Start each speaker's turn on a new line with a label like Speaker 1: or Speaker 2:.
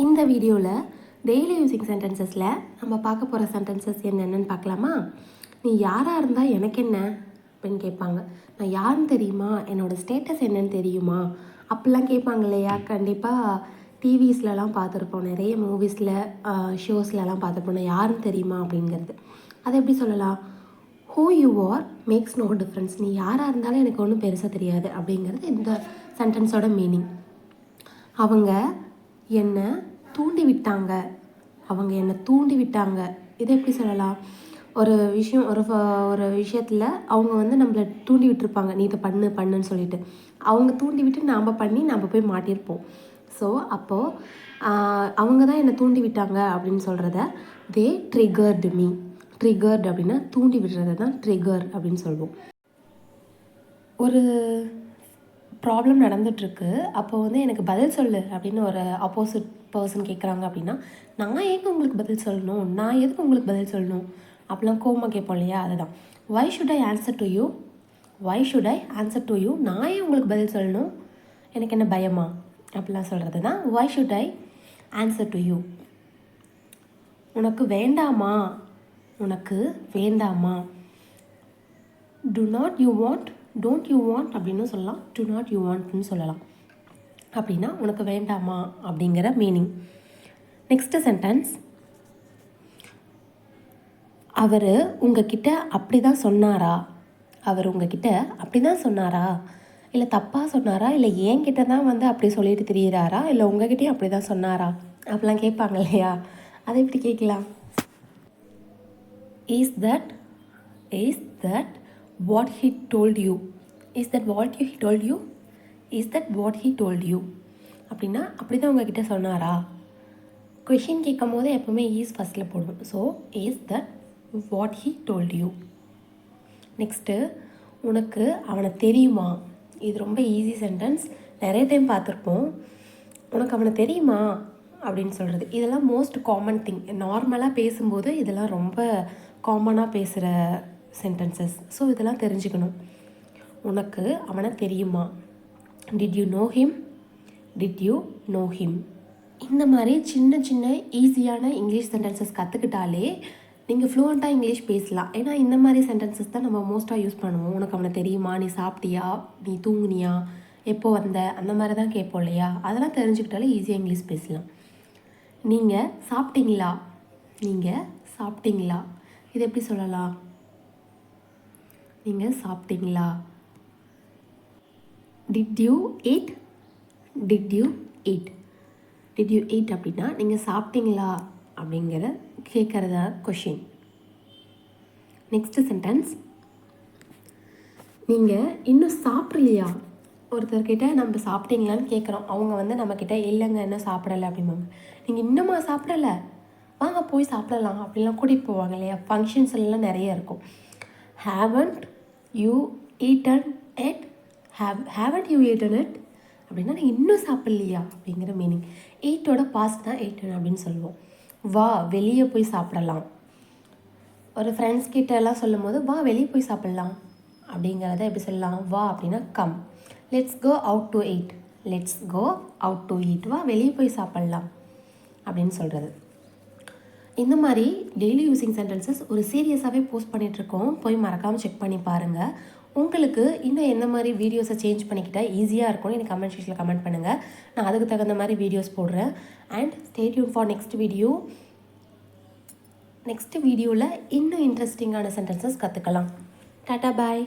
Speaker 1: இந்த வீடியோவில் daily using சென்டென்சஸில் நம்ம பார்க்க போகிற சென்டென்சஸ் என்னென்னு பார்க்கலாமா? நீ யாராக இருந்தால் எனக்கு என்ன அப்படின்னு கேட்பாங்க. நான் யாருன்னு தெரியுமா, என்னோடய ஸ்டேட்டஸ் என்னன்னு தெரியுமா அப்படிலாம் கேட்பாங்க இல்லையா? கண்டிப்பாக டிவிஸ்லலாம் பார்த்துருப்போம், நிறைய மூவிஸில் ஷோஸ்லலாம் பார்த்துருப்போம். நான் யாருன்னு தெரியுமா அப்படிங்கிறது. அதை எப்படி சொல்லலாம்? Who you are makes no difference. நீ யாராக இருந்தாலும் எனக்கு ஒன்றும் பெருசாக தெரியாது அப்படிங்கிறது இந்த சென்டென்ஸோட மீனிங். அவங்க என்னை தூண்டி விட்டாங்க, அவங்க என்னை தூண்டி விட்டாங்க. இதை எப்படி சொல்லலாம்? ஒரு விஷயம் ஒரு விஷயத்தில் அவங்க வந்து நம்மளை தூண்டி விட்டுருப்பாங்க, நீ இதை பண்ணுன்னு சொல்லிட்டு. அவங்க தூண்டி விட்டு நாம் பண்ணி நம்ம போய் மாட்டியிருப்போம். ஸோ அப்போது அவங்க தான் என்னை தூண்டி விட்டாங்க அப்படின்னு சொல்கிறத தே ட்ரிகர்டு மீ. ட்ரிகர்டு அப்படின்னா தூண்டி விடுறது தான் ட்ரிகர் அப்படின்னு சொல்லுவோம். ஒரு ப்ராப்ளம் நடந்துகிட்ருக்கு, அப்போ வந்து எனக்கு பதில் சொல்லு அப்படின்னு ஒரு ஆப்போசிட் பர்சன் கேட்குறாங்க அப்படின்னா, நான் ஏங்க உங்களுக்கு பதில் சொல்லணும், நான் எதுக்கு உங்களுக்கு பதில் சொல்லணும் அப்படிலாம் கோவமாக கேட்போம் இல்லையா? அதுதான் why should I answer to you, why should I answer to you. நான் ஏன் உங்களுக்கு பதில் சொல்லணும், எனக்கு என்ன பயமா அப்படிலாம் சொல்கிறது தான் why should I answer to you. உனக்கு வேண்டாமா, உனக்கு வேண்டாமா. Do not you want, don't you want அப்படின்னு சொல்லலாம், டு நாட் யூ வாண்ட்னு சொல்லலாம். அப்படின்னா உனக்கு வேண்டாமா அப்படிங்கிற மீனிங். நெக்ஸ்ட்டு சென்டென்ஸ், அவர் உங்ககிட்ட அப்படி தான் சொன்னாரா, அவர் உங்ககிட்ட அப்படி தான் சொன்னாரா, இல்லை தப்பாக சொன்னாரா, இல்லை என்கிட்ட தான் வந்து அப்படி சொல்லிட்டு திரியிறாரா, இல்லை உங்ககிட்டயும் அப்படி தான் சொன்னாரா அப்படிலாம் கேட்பாங்க இல்லையா? அதை எப்படி கேட்கலாம்? Is that what he told you, is that what he told you, is that what he told you அப்படின்னா அப்படி தான் உங்ககிட்ட சொன்னாரா. கொஷின் கேட்கும் போது எப்போவுமே ஈஸ் ஃபஸ்ட்டில் போடுவோம். So is that what he told you. Next, உனக்கு அவனை தெரியுமா. இது ரொம்ப ஈஸி சென்டென்ஸ், நிறைய டைம் பார்த்துருப்போம். உனக்கு அவனை தெரியுமா அப்படின்னு சொல்கிறது, இதெல்லாம் மோஸ்ட் காமன் திங். நார்மலாக பேசும்போது இதெல்லாம் ரொம்ப காமனாக பேசுகிற சென்டென்சஸ். ஸோ இதெல்லாம் தெரிஞ்சுக்கணும். உனக்கு அவனை தெரியுமா, did you know him, did you know him. இந்த மாதிரி சின்ன சின்ன ஈஸியான இங்கிலீஷ் சென்டென்சஸ் கற்றுக்கிட்டாலே நீங்கள் ஃப்ளூவெண்ட்டாக இங்கிலீஷ் பேசலாம். ஏன்னா இந்த மாதிரி சென்டென்சஸ் தான் நம்ம மோஸ்ட்டாக யூஸ் பண்ணுவோம். உனக்கு அவனை தெரியுமா, நீ சாப்பிட்டியா, நீ தூங்குனியா, எப்போ வந்த, அந்த மாதிரி தான் கேட்போம் இல்லையா? அதெல்லாம் தெரிஞ்சுக்கிட்டாலே ஈஸியாக இங்கிலீஷ் பேசலாம். நீங்கள் சாப்பிட்டீங்களா, நீங்கள் சாப்பிட்டீங்களா, இது எப்படி சொல்லலாம்? நீங்கள் சாப்பிட்டீங்களா. Did you eat, did you eat, did you eat அப்படின்னா நீங்கள் சாப்பிட்டீங்களா அப்படிங்கிற கேட்குறதா கொஷின். நெக்ஸ்ட்டு சென்டென்ஸ், நீங்கள் இன்னும் சாப்பிட்லையா. ஒருத்தர்கிட்ட நம்ம சாப்பிட்டீங்களான்னு கேட்குறோம், அவங்க வந்து நம்மக்கிட்ட இல்லைங்க இன்னும் சாப்பிடலை அப்படிம்பாங்க. நீங்கள் இன்னுமா சாப்பிடலை, வாங்க போய் சாப்பிடலாம் அப்படிலாம் கூட்டிகிட்டு போவாங்க இல்லையா? ஃபங்க்ஷன்ஸ் எல்லாம் நிறைய இருக்கும். haven't you eaten it, haven't you eaten it அப்படின்னா நீங்கள் இன்னும் சாப்பிட்லையா அப்படிங்கிற மீனிங். ஈட்டோட பாஸ்ட் தான் ஈட்டன் அப்படின்னு சொல்லுவோம். வா வெளியே போய் சாப்பிடலாம். ஒரு ஃப்ரெண்ட்ஸ் கிட்ட எல்லாம் சொல்லும் போது வா வெளியே போய் சாப்பிட்லாம் அப்படிங்கிறத எப்படி சொல்லலாம்? வா அப்படின்னா come. Let's go out to eat, let's go out to eat, வா வெளியே போய் சாப்பிட்லாம் அப்படின்னு சொல்கிறது. இந்த மாதிரி டெய்லி யூஸிங் சென்டென்சஸ் ஒரு சீரியஸாகவே போஸ்ட் பண்ணிகிட்ருக்கோம், போய் மறக்காமல் செக் பண்ணி பாருங்கள். உங்களுக்கு இன்னும் எந்த மாதிரி வீடியோஸை சேஞ்ச் பண்ணிக்கிட்டால் ஈஸியாக இருக்கும்னு எனக்கு கமெண்ட் செக்ஷனில் கமெண்ட் பண்ணுங்கள். நான் அதுக்கு தகுந்த மாதிரி வீடியோஸ் போடுறேன். And stay tune for next video. Next வீடியோவில் இன்னும் இன்ட்ரெஸ்டிங்கான சென்டென்சஸ் கற்றுக்கலாம். டாட்டா பாய்.